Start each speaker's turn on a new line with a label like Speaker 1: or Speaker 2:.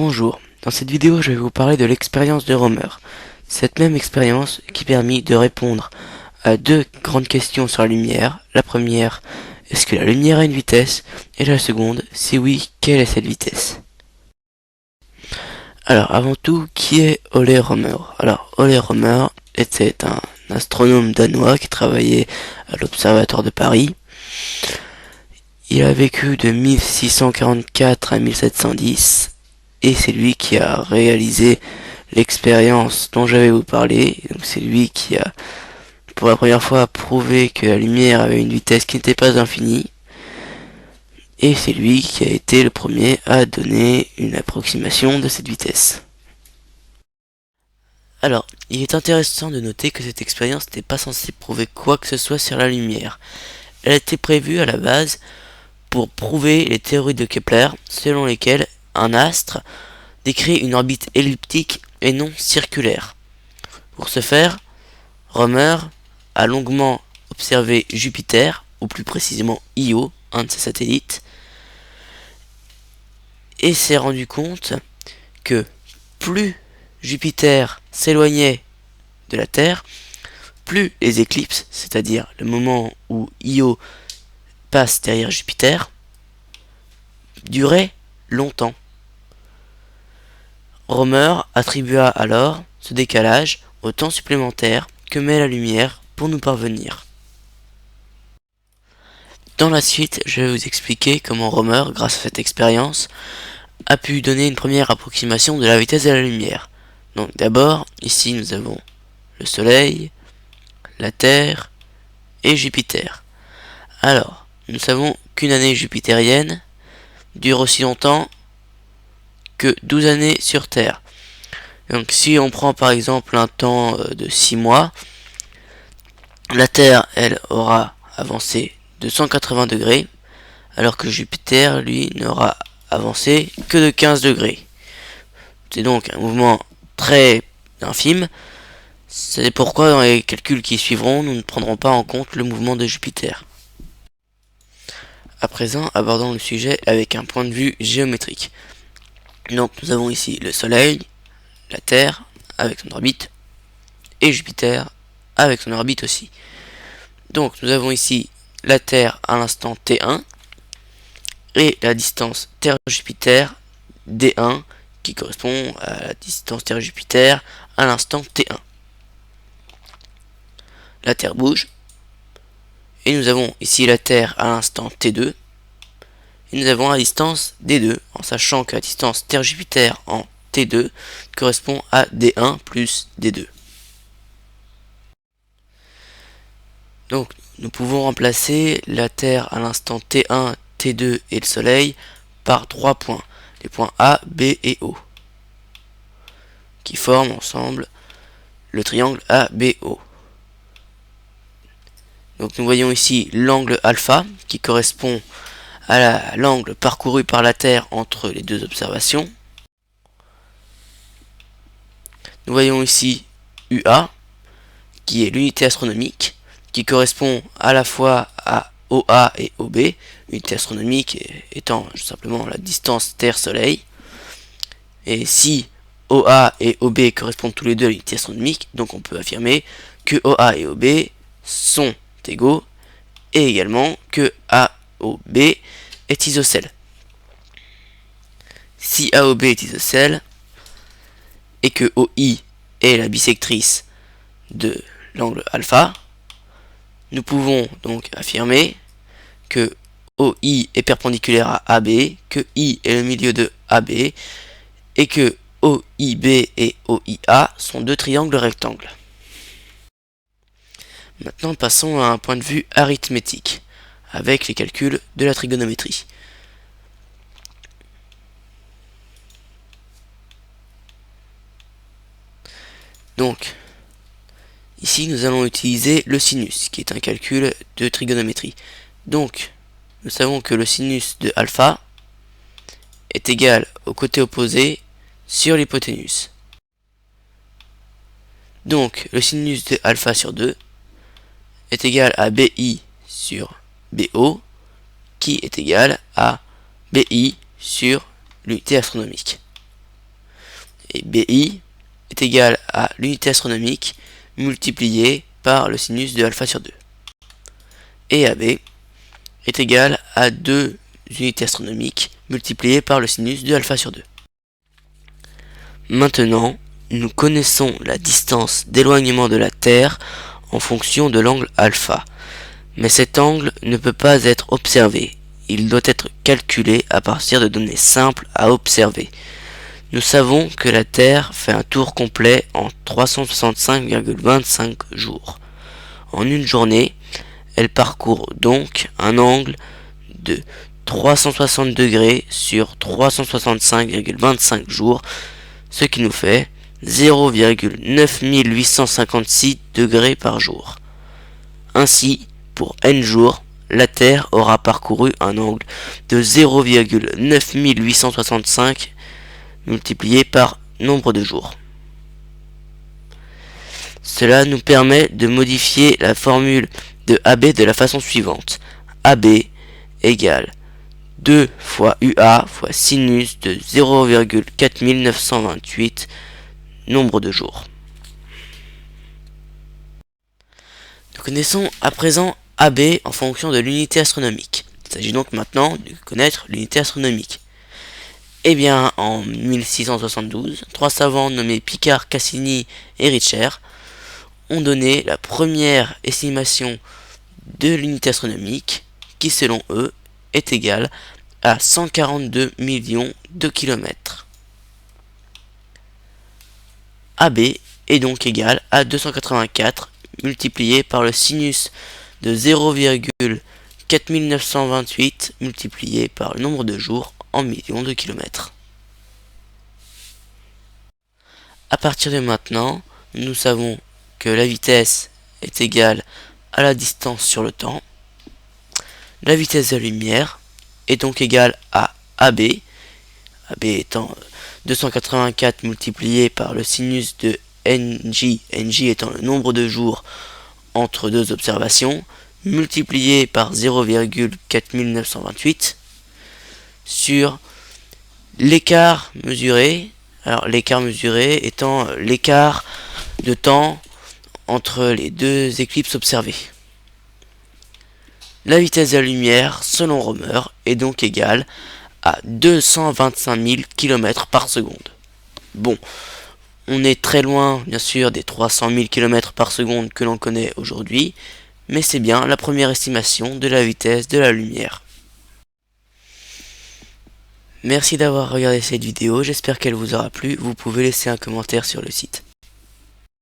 Speaker 1: Bonjour, dans cette vidéo je vais vous parler de l'expérience de Romer. Cette même expérience qui permit de répondre à deux grandes questions sur la lumière. La première, est-ce que la lumière a une vitesse? Et la seconde, si oui, quelle est cette vitesse? Alors avant tout, qui est Ole Romer? Alors Ole Romer était un astronome danois qui travaillait à l'Observatoire de Paris. Il a vécu de 1644 à 1710 et c'est lui qui a réalisé l'expérience dont je vais vous parler. Donc c'est lui qui a pour la première fois prouvé que la lumière avait une vitesse qui n'était pas infinie. Et c'est lui qui a été le premier à donner une approximation de cette vitesse. Alors, il est intéressant de noter que cette expérience n'était pas censée prouver quoi que ce soit sur la lumière. Elle était prévue à la base pour prouver les théories de Kepler selon lesquelles un astre décrit une orbite elliptique et non circulaire. Pour ce faire, Romer a longuement observé Jupiter, ou plus précisément Io, un de ses satellites, et s'est rendu compte que plus Jupiter s'éloignait de la Terre, plus les éclipses, c'est-à-dire le moment où Io passe derrière Jupiter, duraient longtemps. Romer attribua alors ce décalage au temps supplémentaire que met la lumière pour nous parvenir. Dans la suite, je vais vous expliquer comment Romer, grâce à cette expérience, a pu donner une première approximation de la vitesse de la lumière. Donc d'abord, ici nous avons le Soleil, la Terre et Jupiter. Alors, nous savons qu'une année jupitérienne dure aussi longtemps que 12 années sur Terre. Donc si on prend par exemple un temps de 6 mois, la Terre, elle, aura avancé de 180 degrés, alors que Jupiter, lui, n'aura avancé que de 15 degrés. C'est donc un mouvement très infime. C'est pourquoi dans les calculs qui suivront, nous ne prendrons pas en compte le mouvement de Jupiter. À présent, abordons le sujet avec un point de vue géométrique. Donc nous avons ici le Soleil, la Terre avec son orbite, et Jupiter avec son orbite aussi. Donc nous avons ici la Terre à l'instant T1, et la distance Terre-Jupiter D1, qui correspond à la distance Terre-Jupiter à l'instant T1. La Terre bouge, et nous avons ici la Terre à l'instant T2, et nous avons la distance D2, en sachant que la distance Terre-Jupiter en T2 correspond à D1 plus D2. Donc nous pouvons remplacer la Terre à l'instant T1, T2 et le Soleil par trois points, les points A, B et O, qui forment ensemble le triangle ABO. Donc nous voyons ici l'angle alpha qui correspond à l'angle parcouru par la Terre entre les deux observations. Nous voyons ici UA qui est l'unité astronomique qui correspond à la fois à OA et OB, unité astronomique étant simplement la distance Terre-Soleil. Et si OA et OB correspondent tous les deux à l'unité astronomique, donc on peut affirmer que OA et OB sont égaux et également que AOB est isocèle. Si AOB est isocèle et que OI est la bisectrice de l'angle alpha, nous pouvons donc affirmer que OI est perpendiculaire à AB, que I est le milieu de AB et que OIB et OIA sont deux triangles rectangles. Maintenant passons à un point de vue arithmétique, avec les calculs de la trigonométrie. Donc, ici nous allons utiliser le sinus, qui est un calcul de trigonométrie. Donc, nous savons que le sinus de alpha est égal au côté opposé sur l'hypoténuse. Donc, le sinus de alpha sur 2 est égal à BI sur BO, qui est égal à BI sur l'unité astronomique. Et BI est égal à l'unité astronomique multipliée par le sinus de alpha sur 2. Et AB est égal à 2 unités astronomiques multipliées par le sinus de alpha sur 2. Maintenant, nous connaissons la distance d'éloignement de la Terre en fonction de l'angle alpha. Mais cet angle ne peut pas être observé. Il doit être calculé à partir de données simples à observer. Nous savons que la Terre fait un tour complet en 365,25 jours. En une journée, elle parcourt donc un angle de 360 degrés sur 365,25 jours, ce qui nous fait 0,9856 degrés par jour. Ainsi, pour n jours, la Terre aura parcouru un angle de 0,9865 multiplié par nombre de jours. Cela nous permet de modifier la formule de AB de la façon suivante. AB égale 2 fois UA fois sinus de 0,4928 nombre de jours. Nous connaissons à présent AB en fonction de l'unité astronomique. Il s'agit donc maintenant de connaître l'unité astronomique. Eh bien, en 1672, 3 savants nommés Picard, Cassini et Richter ont donné la première estimation de l'unité astronomique qui, selon eux, est égale à 142 millions de kilomètres. AB est donc égal à 284 multiplié par le sinus de 0,4928 multiplié par le nombre de jours en millions de kilomètres. À partir de maintenant, nous savons que la vitesse est égale à la distance sur le temps. La vitesse de la lumière est donc égale à AB, AB étant 284 multiplié par le sinus de NJ, NJ étant le nombre de jours entre deux observations, multiplié par 0,4928 sur l'écart mesuré. Alors l'écart mesuré étant l'écart de temps entre les deux éclipses observées. La vitesse de la lumière, selon Romer, est donc égale à 225 000 km par seconde. Bon, on est très loin, bien sûr, des 300 000 km par seconde que l'on connaît aujourd'hui, mais c'est bien la première estimation de la vitesse de la lumière. Merci d'avoir regardé cette vidéo, j'espère qu'elle vous aura plu. Vous pouvez laisser un commentaire sur le site.